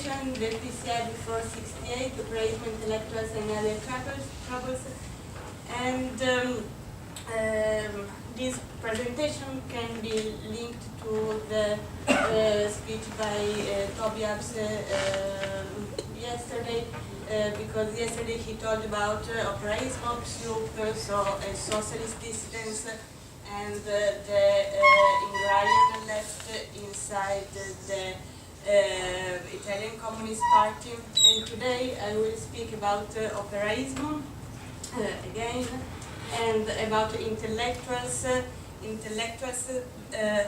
presentation, the PCI before 68, operaismo, intellectuals and other troubles. And this presentation can be linked to the speech by Tobias yesterday, because yesterday he told about operaismo, PSUP, so socialist dissidents, and the Ingrian left inside the Italian Communist Party. And today I will speak about operaismo again, and about intellectuals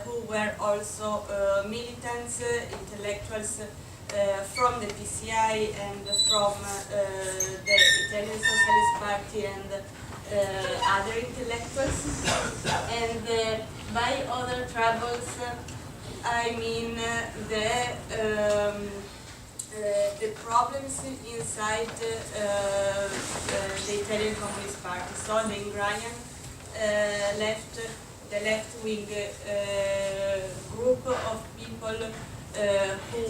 who were also militants, intellectuals from the PCI and from the Italian Socialist Party and other intellectuals. And by other troubles, I mean the problems inside the Italian Communist Party. So the Ingrian left, the left-wing group of people who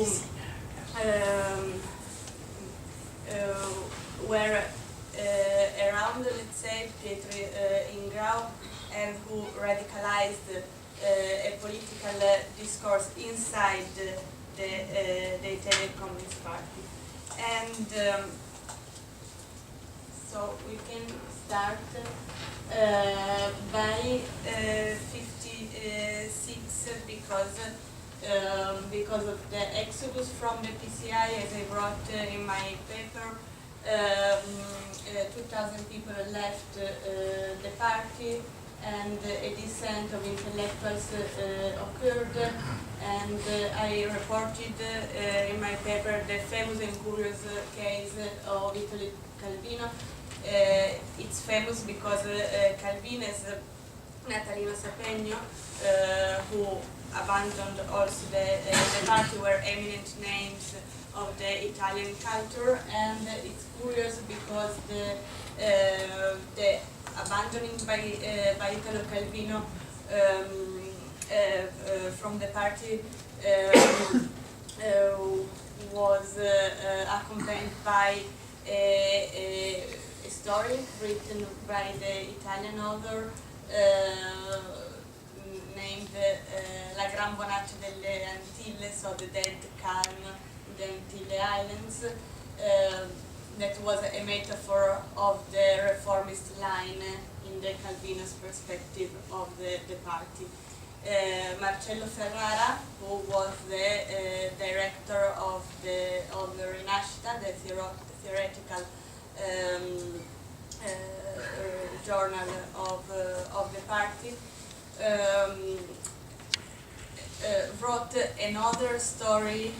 were around, let's say, Pietro Ingrao, and who radicalized a political discourse inside the Italian Communist Party. And so we can start by 56 because of the exodus from the PCI, as I wrote in my paper. 2,000 people left the party, and a descent of intellectuals occurred, and I reported in my paper the famous and curious case of Italy Calvino. It's famous because Calvino is Natalino Sapegno, who abandoned also the party, were eminent names of the Italian culture, and it's curious because the abandoning by Italo Calvino from the party was accompanied by a story written by the Italian author named La Gran Bonaccia delle Antille, so the dead calm in the Antille Islands. That was a metaphor of the reformist line in the Calvino's perspective of the party. Marcello Ferrara, who was the director of the Rinascita, the theoretical journal of the party, wrote another story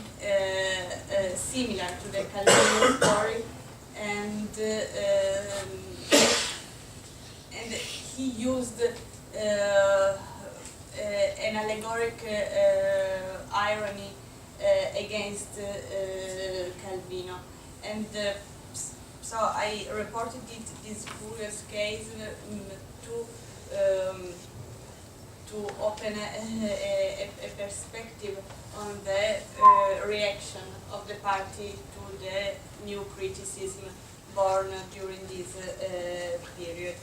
similar to the Calvino story, and he used an allegoric irony against Calvino, and so I reported this curious case to open a perspective on the reaction of the party to the new criticism born during this period.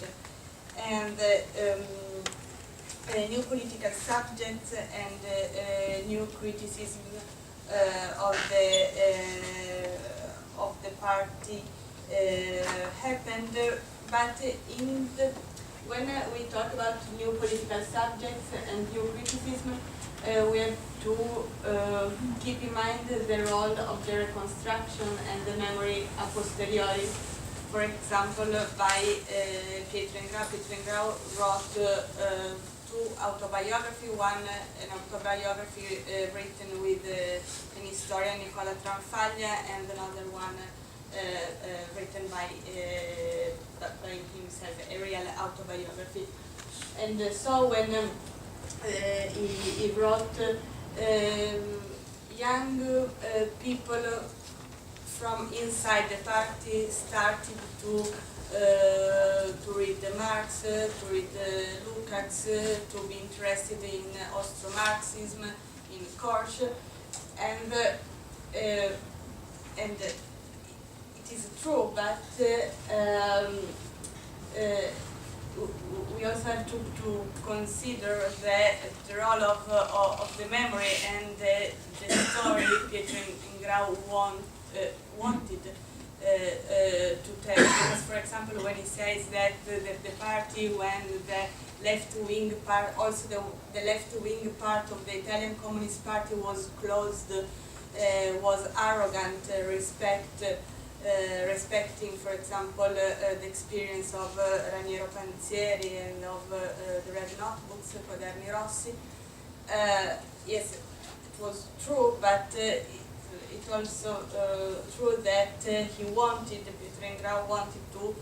And new political subjects and new criticism of the party happened, but when we talk about new political subjects and new criticism, we have to keep in mind the role of the reconstruction and the memory a posteriori. For example, by Pietro Ingrao. Pietro Ingrao wrote two autobiographies, one an autobiography written with an historian, Nicola Tranfaglia, and another one written by himself, a real autobiography. And so when he wrote, young people from inside the party started to read Marx, to read Lukács, to be interested in Austro-Marxism, in Korsch, and and it is true, but we also have to consider the role of the memory and the story Pietro Ingrao wanted to tell. Because, for example, when he says that the party, when the left-wing part, also the left-wing part of the Italian Communist Party was closed, was arrogant, respecting, for example, the experience of Raniero Panzieri and of the Red Notebooks, Quaderni Rossi. Yes, it was true, but it's also true that he wanted, Pietro Ingrao wanted to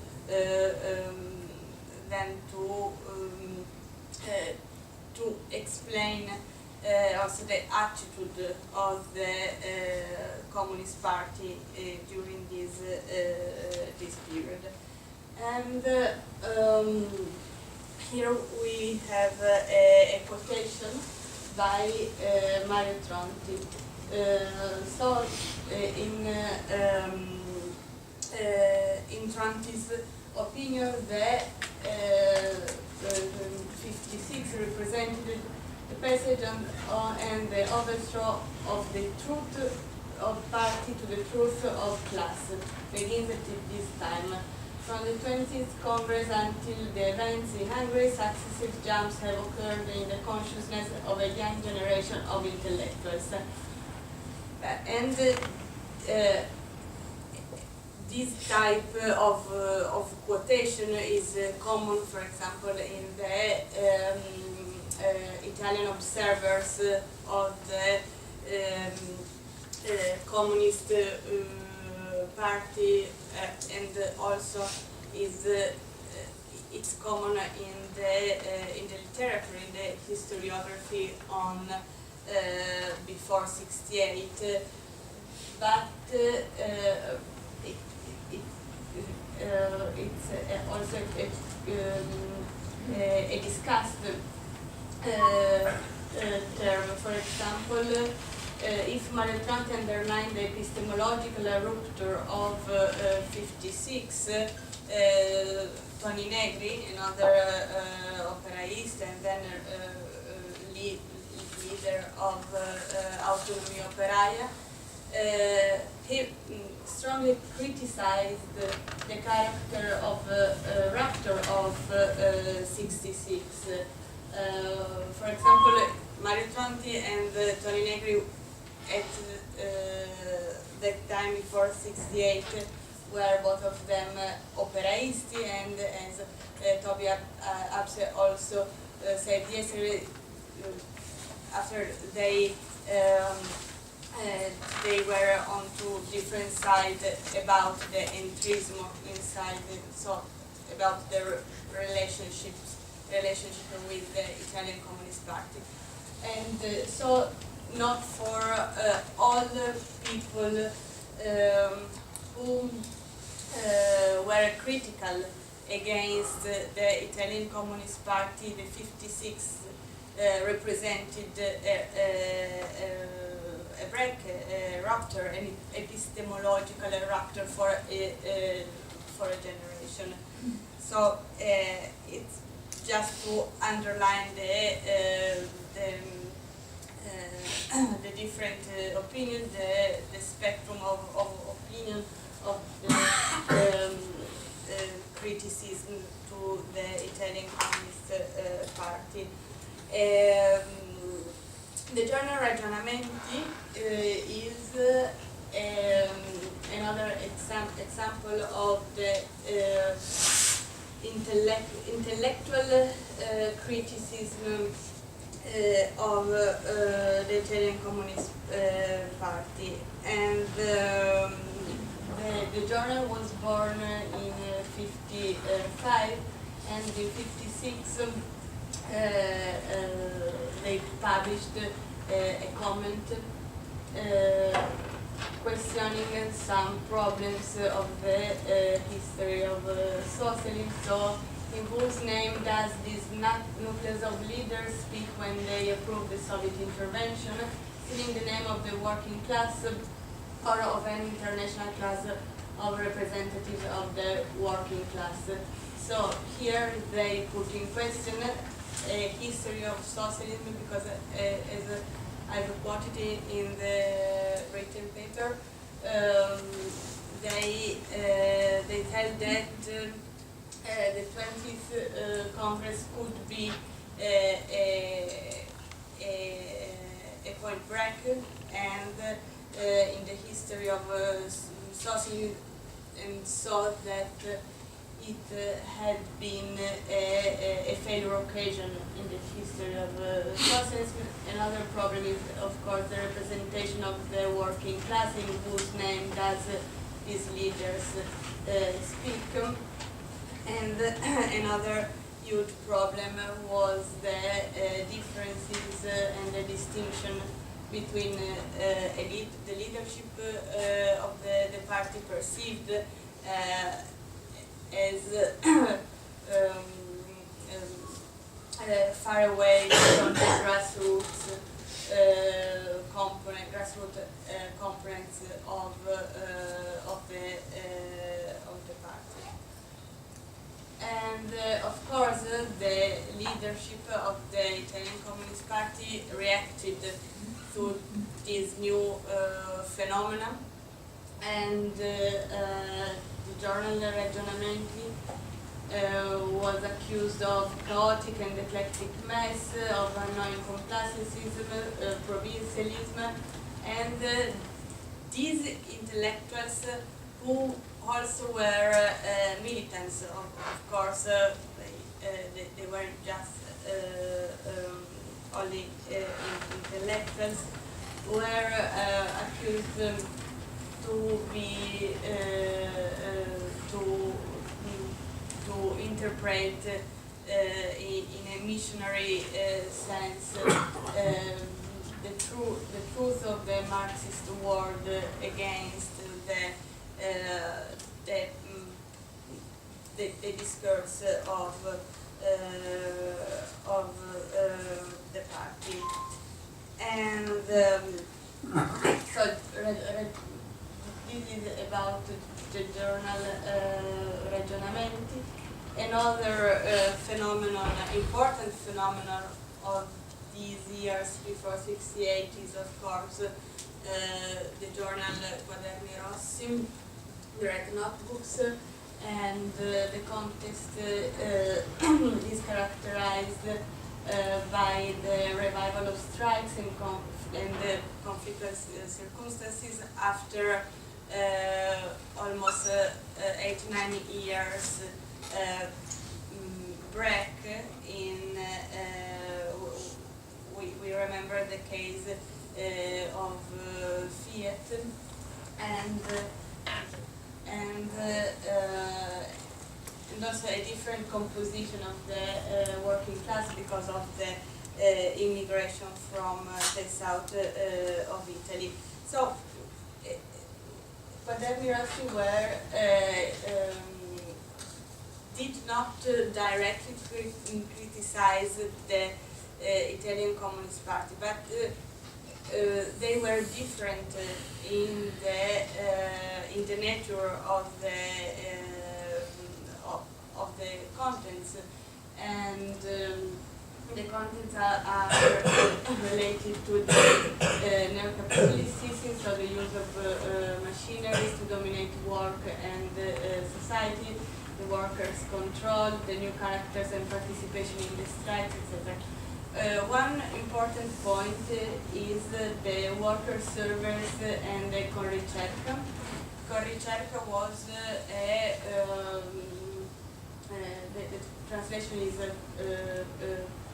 then to explain also the attitude of the Communist Party during this period. And here we have a quotation by Mario Tronti. So in Tronti's opinion, the 56 represented the passage and the overthrow of the truth of party to the truth of class begins at this time. From the 20th Congress until the events in Hungary, successive jumps have occurred in the consciousness of a young generation of intellectuals. And this type of quotation is common, for example, in the Italian observers of the Communist Party, and also is it's common in the literature, in the historiography on before 68, but it's also a discussed term. For example, if Mario Tronti underlined the epistemological rupture of 56, Toni Negri, another operaist and then leader of Autonomia Operaia, he strongly criticized the character of rupture of 66. For example, Mario Tronti and Toni Negri at that time before 68 were both of them operaisti, and as Toby Abse also said yesterday, after they were on two different sides about the entrismo inside, so about their relationship with the Italian Communist Party. And so not for all the people who were critical against the Italian Communist Party, the 56 represented a break, a rupture, an epistemological rupture for a generation. So it's just to underline the different opinion, the spectrum of opinion of the criticism to the Italian Communist Party. The journal Ragionamenti is another example of the intellectual criticism of the Italian Communist Party. And the journal was born in 55, and in 56 they published a comment questioning some problems of the history of socialism. So, in whose name does this nucleus of leaders speak when they approve the Soviet intervention? Still in the name of the working class, or of an international class of representatives of the working class. So here they put in question a history of socialism, because as I've quoted in the written paper, they tell that the 20th Congress could be a point break, and in the history of socialism, and so that it had been a failure occasion in the history of socialism. Another problem is, of course, the representation of the working class, in whose name does these leaders speak. And another huge problem was the differences and the distinction between the leadership of the party perceived as far away from the grassroots components of the party. And of course, the leadership of the Italian Communist Party reacted to this new phenomena, and the journal Ragionamenti was accused of chaotic and eclectic mess, of annoying classicism, provincialism, and these intellectuals who also were militants, of course, they weren't just only intellectuals, were accused to be to interpret in a missionary sense the truth of the Marxist world against the discourse of the party. And so this is about the journal Ragionamenti. Another phenomenon, important phenomenon of these years before 68 is, of course, the journal Quaderni Rossi, the Red Notebooks, and the context is characterized by the revival of strikes and the conflictual circumstances after almost 89 years break in we remember the case of Fiat, and also a different composition of the working class because of the immigration from the south of Italy. So Quaderni Rossi did not directly criticize the Italian Communist Party, but they were different in the nature of the contents, and the contents are related to the neo-capitalist system, so the use of machineries to dominate work and society, the workers' control, the new characters and participation in the strikes, etc. One important point is the worker servers and the Conricerca. Conricerca was the translation is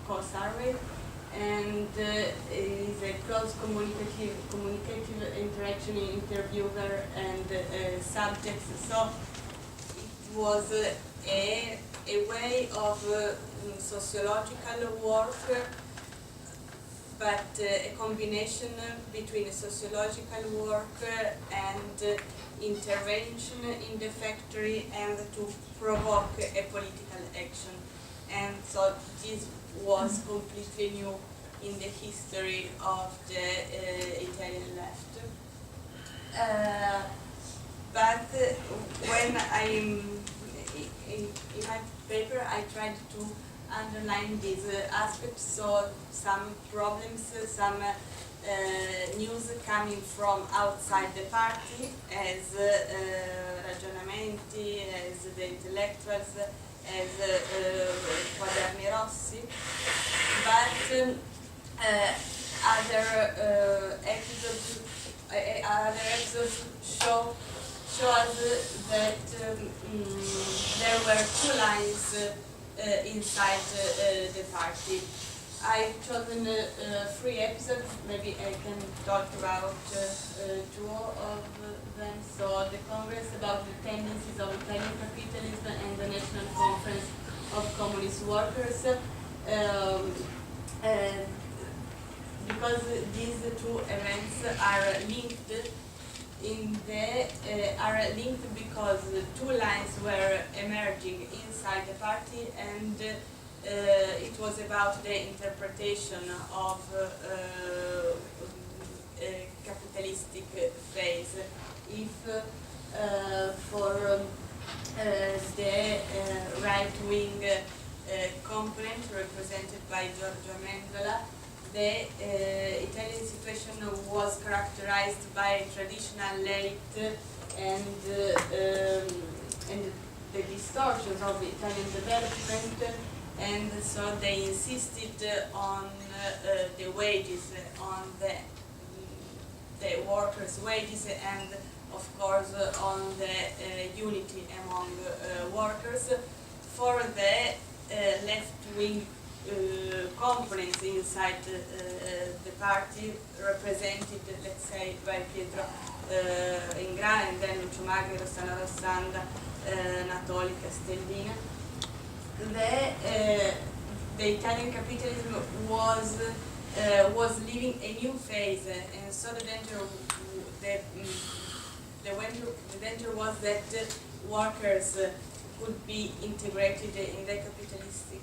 co-survey, and is a close communicative interaction in interviewer and subjects. So it was a way of sociological work, but a combination between sociological work and intervention in the factory and to provoke a political action. And so this was completely new in the history of the Italian left. but when in my paper, I tried to underline these aspects, so some problems, some news coming from outside the party, as ragionamenti, as the intellectuals, as Quaderni Rossi, but other episodes show us that there were two lines inside the party. I've chosen 3 episodes, maybe I can talk about 2 of them. So the Congress about the tendencies of Italian capitalism and the National Conference of Communist Workers. Because these 2 events are linked because 2 lines were emerging inside the party, and it was about the interpretation of a capitalistic phase. If for the right-wing component represented by Giorgio Amendola, the Italian situation was characterized by traditional late and the distortions of Italian development, and so they insisted on the wages, on the workers' wages, and of course on the unity among workers. For the left-wing components inside the party, represented, let's say, by Pietro Ingrana, and then Lucio Magri, Rossana Rossanda, Natoli, Castellina. The Italian capitalism was living a new phase, and so the danger was that workers could be integrated in the capitalistic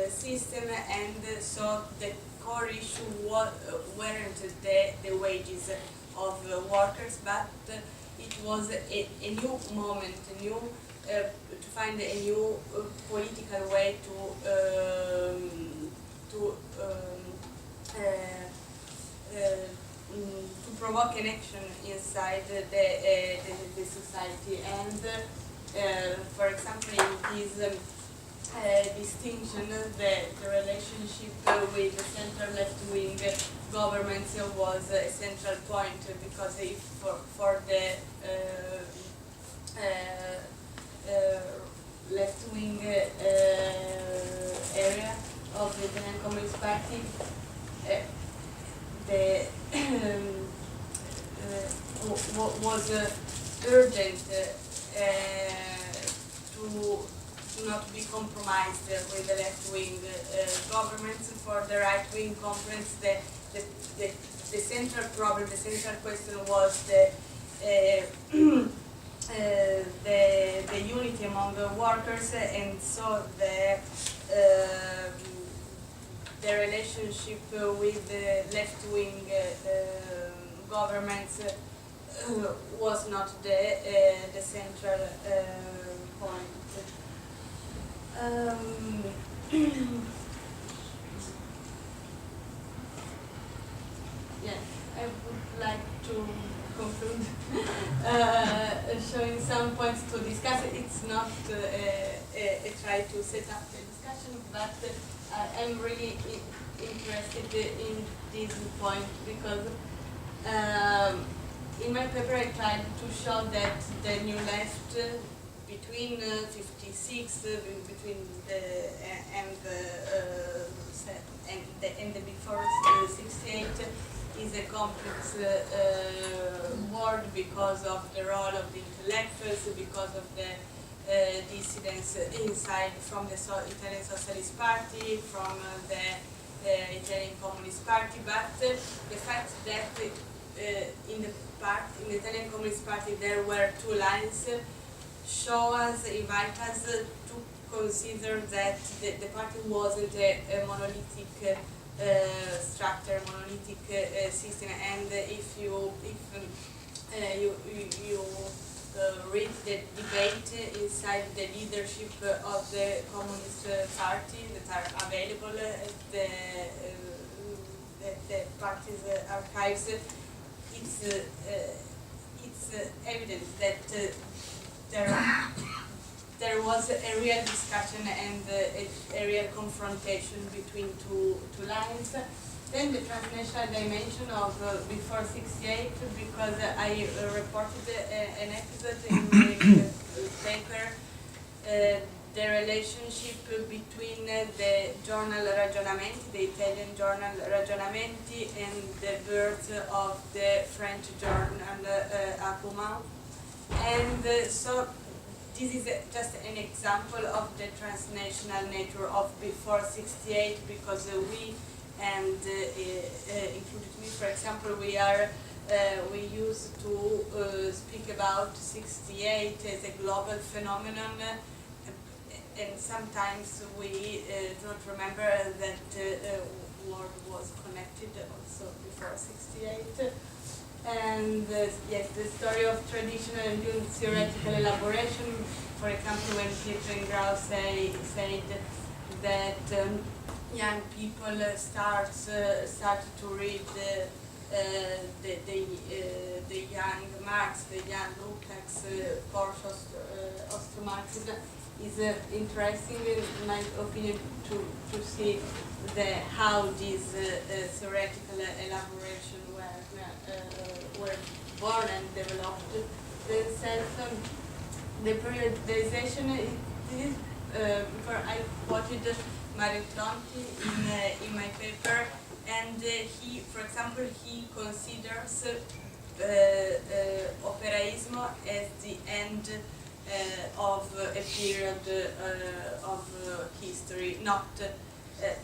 system, and so the core issue weren't the wages of workers, but it was a new moment, to find a new political way to provoke an action inside the society. And for example, in this distinction, the relationship with the central left-wing governments was a central point, because if for the left-wing area of the Italian Communist Party, was urgent to not be compromised with the left-wing governments. For the right-wing governments, the central problem, the central question was the unity among the workers, and so the relationship with the left-wing governments was not the central point. Yes, I would like to conclude showing some points to discuss. It's not a try to set up the discussion, but I'm really interested in this point, because in my paper I tried to show that the new left between 56 between and the before 68 is a complex word, because of the role of the intellectuals, because of the dissidents inside from the Italian Socialist Party, from the Italian Communist Party. But the fact that in the Italian Communist Party there were 2 lines invite us to consider that the party wasn't a monolithic structure, monolithic system, and if you read the debate inside the leadership of the Communist Party that are available at the party's archives. It's evident that there was a real discussion and a real confrontation between two lines. Then the transnational dimension of before 68, because I reported an episode in my paper, the relationship between the journal Ragionamenti, the Italian journal Ragionamenti, and the birth of the French journal Accoument. And so this is just an example of the transnational nature of before 68, because we and included me, for example, we used to speak about 68 as a global phenomenon, and sometimes we don't remember that world was connected also before 68. And yes, the story of traditional and new theoretical elaboration, for example, when Pietro Ingrao said that young people start to read the young Marx, the young Lukács, Porsche, Ostro-Marxism, is interesting, in my opinion, to see how these theoretical elaboration were born and developed themselves. The periodization is before I quoted Mario Tronti in my paper, and he, for example, he considers operaismo as the end of a period of history, not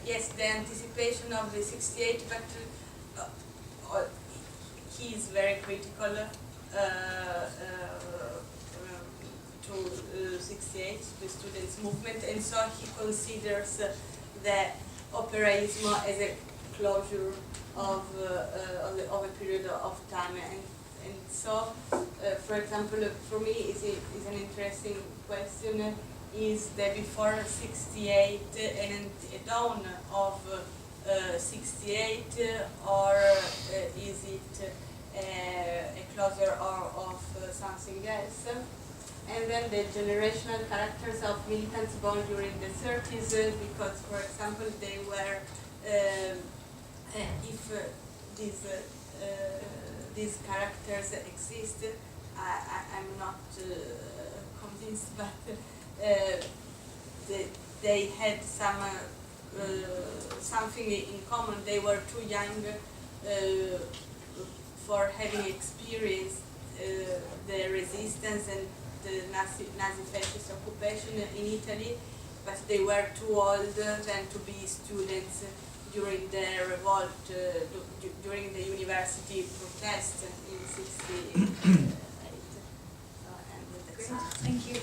yes, the anticipation of the 68, but he is very critical to 68, the students' movement, and so he considers the operaismo as a closure of a period of time, and so, for example, for me, is an interesting question: is the before 68 a dawn of 68, or is it a closure of something else? And then the generational characters of militants born during the 30s, because, for example, they were, if these characters exist, I'm not convinced, but they had something in common. They were too young for having experienced the resistance and the Nazi fascist occupation in Italy, but they were too old then to be students during the revolt, during the university protest in 68. Great, thank you.